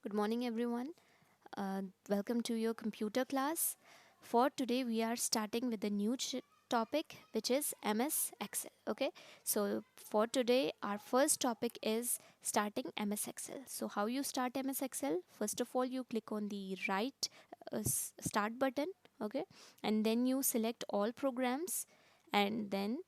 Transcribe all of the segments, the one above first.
Good morning, everyone. Welcome to your computer class. For today, we are starting with a new topic, which is MS Excel. Okay, so for today, our first topic is starting MS Excel. So, how you start MS Excel? First of all, you click on the right start button. Okay, and then you select all programs, and then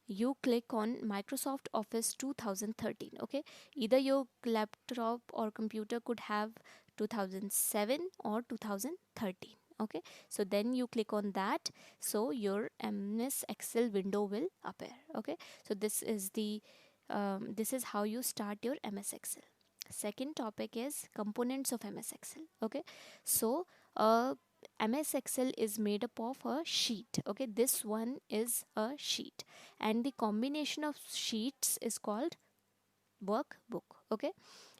you click on Microsoft Office 2013. Okay, either your laptop or computer could have 2007 or 2013. Okay, so then you click on that, so your MS Excel window will appear. Okay, so this is how you start your MS Excel. Second topic is components of MS Excel. Okay, so uh, MS Excel is made up of a sheet. Okay, this one is a sheet, and the combination of sheets is called workbook. Okay,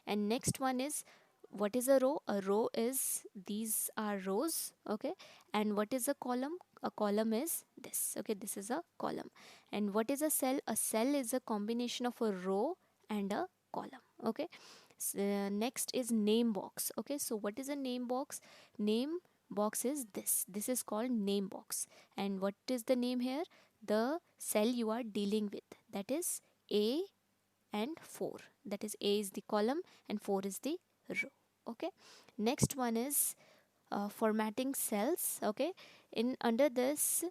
and next one is, what is a row? A row is, these are rows. Okay, and what is a column? A column is this. Okay, this is a column. And what is a cell? A cell is a combination of a row and a column. Okay, next is name box. Okay, so what is a name box? Name box is this is called name box. And what is the name here? The cell you are dealing with, that is A and 4. That is A is the column and 4 is the row. Okay, next one is formatting cells. Okay, in under this,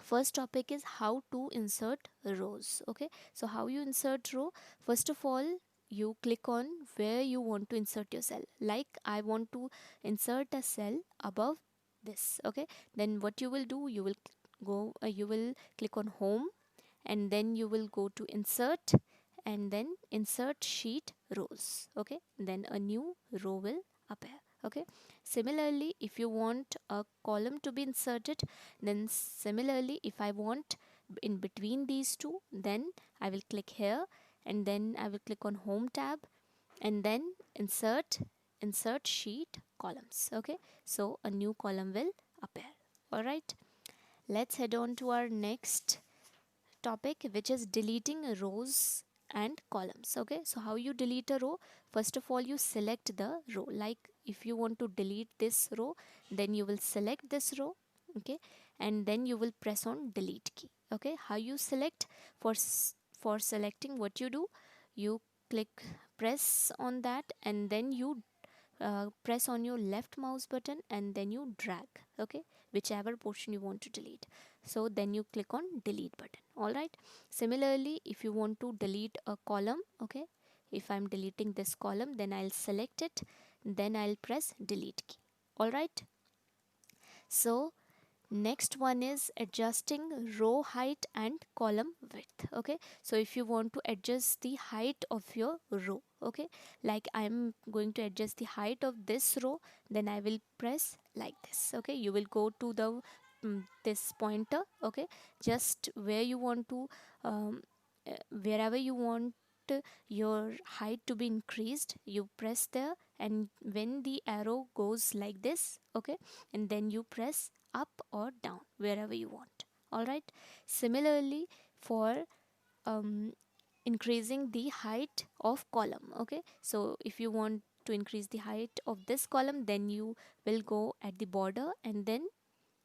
first topic is how to insert rows. Okay, so how you insert row? First of all, you click on where you want to insert your cell. Like, I want to insert a cell above this. Okay, then what you will do, you will click on home, and then you will go to insert, and then insert sheet rows. Okay, then a new row will appear. Okay, similarly, if you want a column to be inserted, then similarly, if I want in between these two, then I will click here, and then I will click on home tab, and then insert sheet columns. Okay, so a new column will appear. All right, let's head on to our next topic, which is deleting rows and columns. Okay, so how you delete a row? First of all, you select the row. Like, if you want to delete this row, then you will select this row. Okay, and then you will press on delete key. Okay, how you select? For selecting, what you do, you click press on that, and then you press on your left mouse button, and then you drag. Okay, whichever portion you want to delete. So then you click on delete button. All right, similarly, if you want to delete a column, okay, if I'm deleting this column, then I'll select it, then I'll press delete key. All right, so next one is adjusting row height and column width. Okay, so if you want to adjust the height of your row, okay, like I'm going to adjust the height of this row, then I will press like this. Okay, you will go to the this pointer. Okay, just where you want to wherever you want your height to be increased, you press there, and when the arrow goes like this, okay, and then you press up or down wherever you want. All right, similarly, for um, increasing the height of column. Okay, so if you want to increase the height of this column, then you will go at the border, and then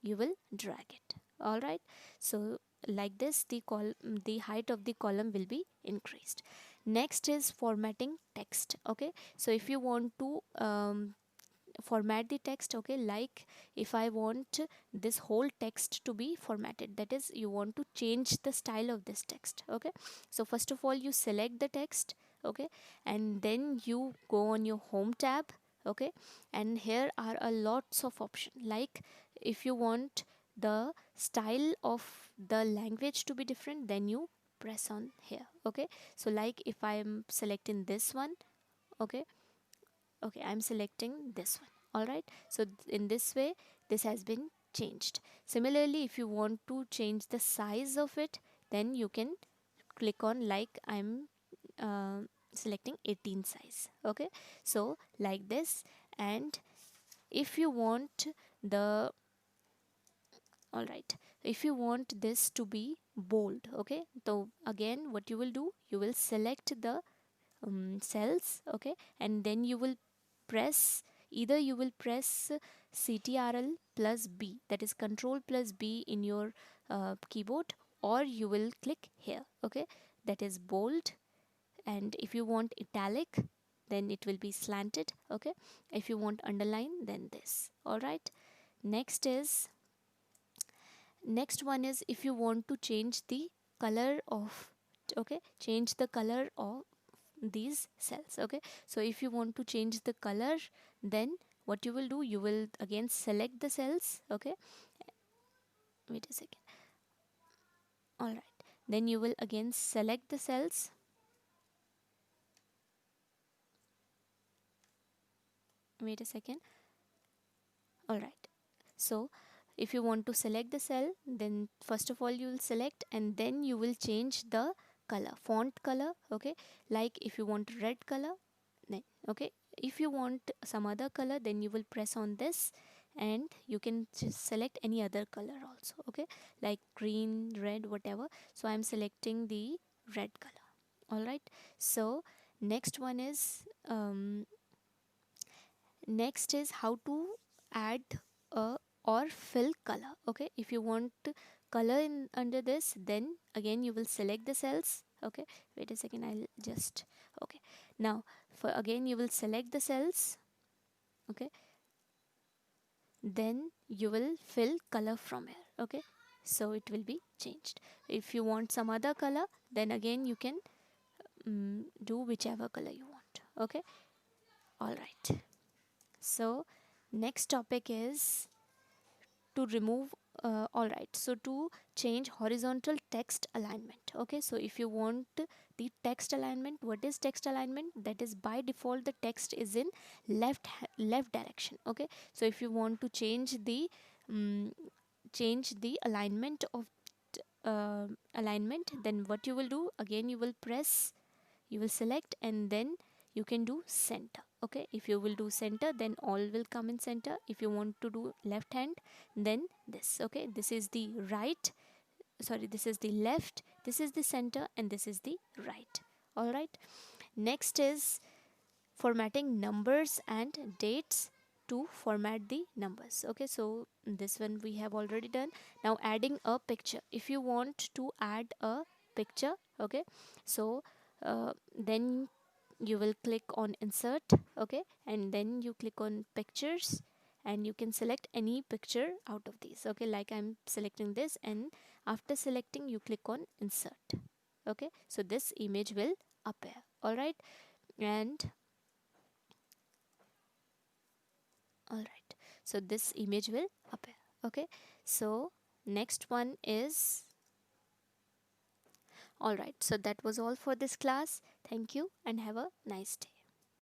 you will drag it. All right, so like this, the height of the column will be increased. Next is formatting text. Okay, so if you want to format the text, okay, like if I want this whole text to be formatted, that is, you want to change the style of this text. Okay, so first of all, you select the text. Okay, and then you go on your home tab. Okay, and here are a lots of options. Like, if you want the style of the language to be different, then you press on here. Okay, so like if I am selecting this one, okay, okay, I'm selecting this one. All right, so in this way, this has been changed. Similarly, if you want to change the size of it, then you can click on, like I'm uh, selecting 18 size. Okay, so like this. And if you want the all right, if you want this to be bold, okay, so again, what you will do, you will select the cells. Okay, and then you will press, either you will press CTRL plus B, that is control plus B in your keyboard, or you will click here, okay, that is bold. And if you want italic, then it will be slanted, okay. If you want underline, then this. All right, next one is if you want to change the color of, okay, change the color of these cells, okay. So if you want to change the color, then what you will do, you will again select the cells, okay. Wait a second. All right, then you will again select the cells. Wait a second. All right, so if you want to select the cell, then first of all you will select, and then you will change the color, font color, okay. Like if you want red color, then okay, if you want some other color, then you will press on this, and you can just select any other color also, okay, like green, red, whatever. So I'm selecting the red color. All right, so next one is next is how to add a or fill color, okay. If you want color in under this, then again you will select the cells, okay. Wait a second, I'll just, okay, now for again you will select the cells, okay, then you will fill color from here, okay. So it will be changed. If you want some other color, then again you can do whichever color you want, okay. All right, so next topic is to remove all right, so to change horizontal text alignment, okay. So if you want the text alignment, what is text alignment? That is by default the text is in left direction, okay. So if you want to um, change the alignment of alignment, then what you will do, again you will press, you will select, and then you can do center, okay. If you will do center, then all will come in center. If you want to do left hand, then this, okay. This is the right, sorry, this is the left, this is the center, and this is the right. All right, next is formatting numbers and dates, to format the numbers, okay. So this one we have already done. Now adding a picture, if you want to add a picture, okay, so then you will click on insert, okay, and then you click on pictures, and you can select any picture out of these, okay. Like I'm selecting this, and after selecting you click on insert, okay. So this image will appear. All right, and all right, so this image will appear, okay. So next one is, all right, so that was all for this class. Thank you and have a nice day.